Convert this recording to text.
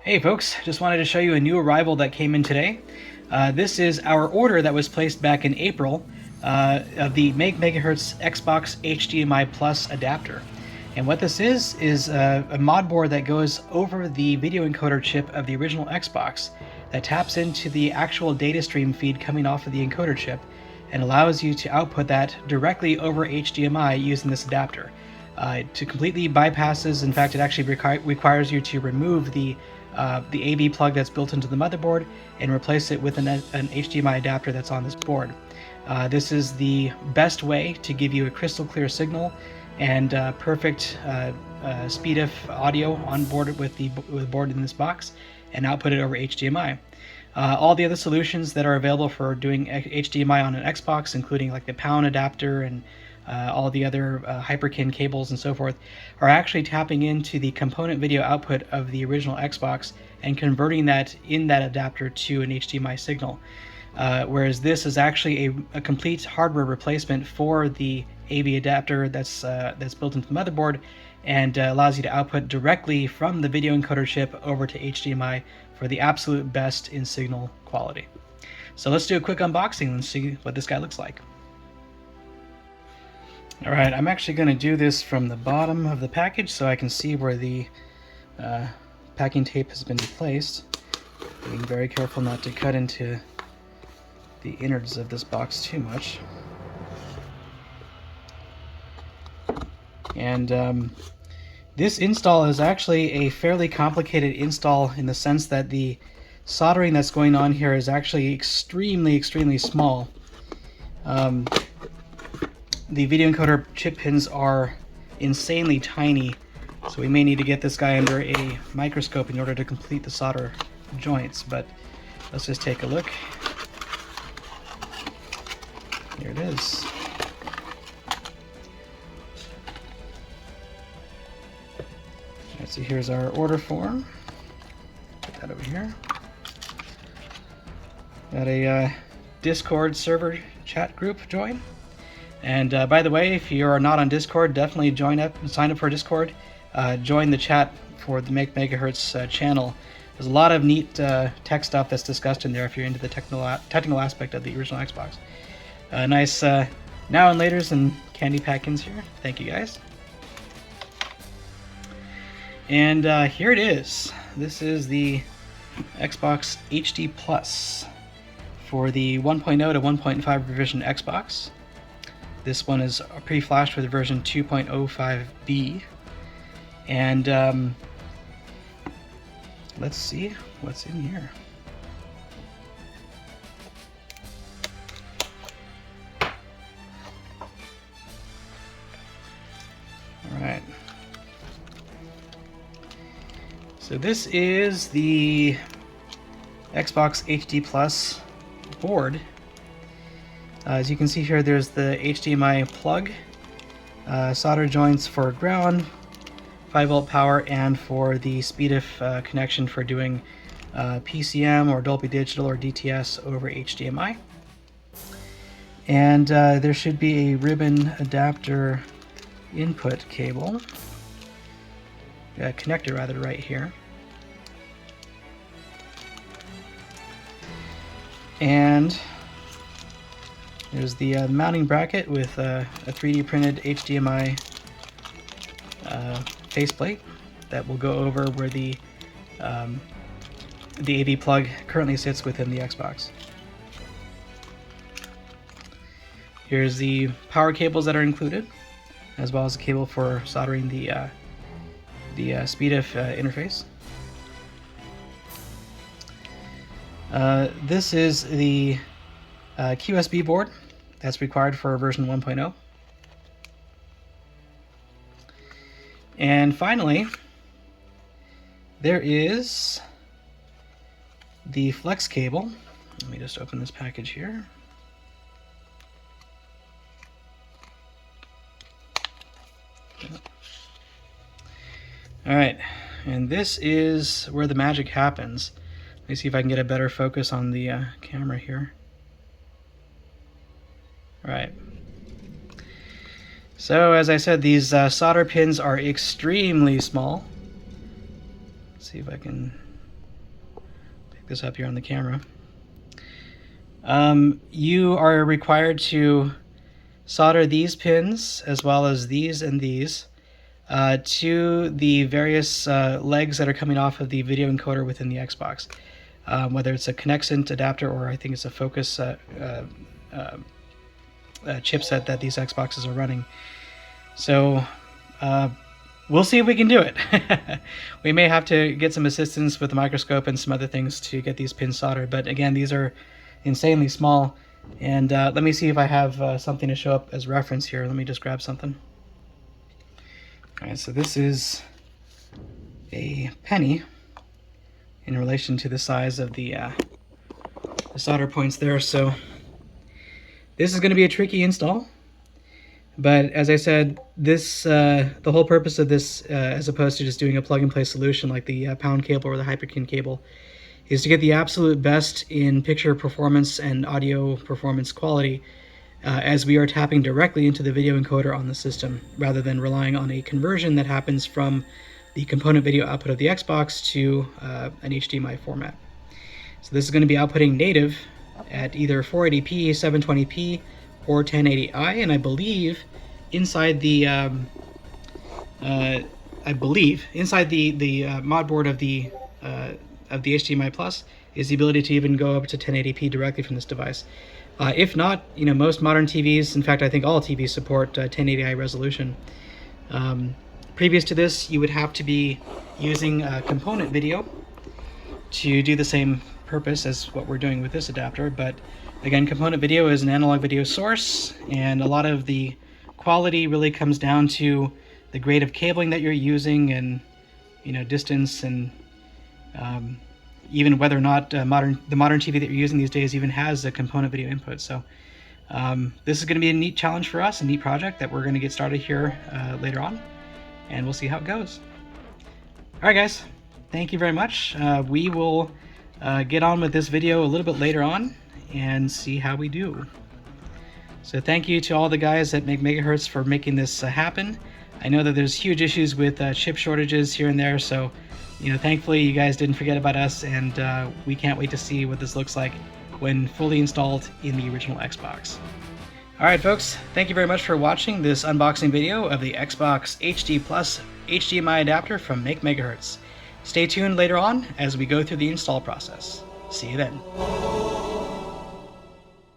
Hey folks, just wanted to show you a new arrival that came in today. This is our order that was placed back in April of the MakeMHZ Xbox HDMI Plus adapter. And what this is a mod board that goes over the video encoder chip of the original Xbox that taps into the actual data stream feed coming off of the encoder chip and allows you to output that directly over HDMI using this adapter. To completely bypasses, in fact, it actually requires you to remove the AV plug that's built into the motherboard and replace it with an HDMI adapter that's on this board. This is the best way to give you a crystal clear signal and perfect speed-if audio on board with the board in this box and output it over HDMI. All the other solutions that are available for doing HDMI on an Xbox, including like the POWN adapter and all the other Hyperkin cables and so forth, are actually tapping into the component video output of the original Xbox and converting that in that adapter to an HDMI signal. Whereas this is actually a complete hardware replacement for the AV adapter that's built into the motherboard and allows you to output directly from the video encoder chip over to HDMI for the absolute best in signal quality. So let's do a quick unboxing and see what this guy looks like. Alright, I'm actually going to do this from the bottom of the package so I can see where the packing tape has been placed. Being very careful not to cut into the innards of this box too much. And this install is actually a fairly complicated install in the sense that the soldering that's going on here is actually extremely small. The video encoder chip pins are insanely tiny, so we may need to get this guy under a microscope in order to complete the solder joints, but let's just take a look. Here it is. Alright, so here's our order form. Put that over here. Got a Discord server chat group join. And by the way, if you are not on Discord, definitely sign up for Discord. Join the chat for the MakeMHZ channel. There's a lot of neat tech stuff that's discussed in there if you're into the technical aspect of the original Xbox. Nice now and laters and candy pack-ins here. Thank you guys. And here it is. This is the Xbox HD Plus for the 1.0 to 1.5 revision Xbox. This one is pre-flashed with version 2.05b. And let's see what's in here. Alright. So this is the Xbox HD Plus board. As you can see here, there's the HDMI plug, solder joints for ground, 5-volt power, and for the speed-if connection for doing PCM or Dolby Digital or DTS over HDMI. And there should be a ribbon adapter input cable, connector rather, right here. And there's the mounting bracket with a 3D printed HDMI faceplate that will go over where the AV plug currently sits within the Xbox. Here's the power cables that are included, as well as a cable for soldering the speed-if interface. This is the QSB board that's required for version 1.0. And finally, there is the flex cable. Let me just open this package here. Alright, and this is where the magic happens. Let me see if I can get a better focus on the camera here. Alright. So as I said, these solder pins are extremely small. Let's see if I can this up here on the camera. You are required to solder these pins, as well as these and these, to the various legs that are coming off of the video encoder within the Xbox. Whether it's a Connexent adapter or I think it's a Focus chipset that these Xboxes are running. So we'll see if we can do it. We may have to get some assistance with the microscope and some other things to get these pins soldered, but again, these are insanely small. And let me see if I have something to show up as reference here. Let me just grab something. Alright, so this is a penny in relation to the size of the solder points there. So this is going to be a tricky install, but as I said, this the whole purpose of this, as opposed to just doing a plug-and-play solution like the pound cable or the Hyperkin cable, is to get the absolute best in picture performance and audio performance quality, as we are tapping directly into the video encoder on the system, rather than relying on a conversion that happens from the component video output of the Xbox to an HDMI format. So this is going to be outputting native at either 480p, 720p, or 1080i, and I believe inside the mod board of the HDMI Plus is the ability to even go up to 1080p directly from this device. If not, most modern TVs, in fact I think all TVs support 1080i resolution. Previous to this, you would have to be using component video to do the same purpose as what we're doing with this adapter, but again, component video is an analog video source, and a lot of the quality really comes down to the grade of cabling that you're using, and distance, and even whether or not the modern TV that you're using these days even has a component video input. So this is going to be a neat challenge for us, a neat project that we're going to get started here later on, and we'll see how it goes. All right, guys, thank you very much. We will get on with this video a little bit later on and see how we do. So thank you to all the guys at MakeMHZ for making this happen. I know that there's huge issues with chip shortages here and there, so thankfully you guys didn't forget about us, and we can't wait to see what this looks like when fully installed in the original Xbox. Alright folks, thank you very much for watching this unboxing video of the Xbox HD Plus HDMI adapter from MakeMHZ. Stay tuned later on as we go through the install process. See you then.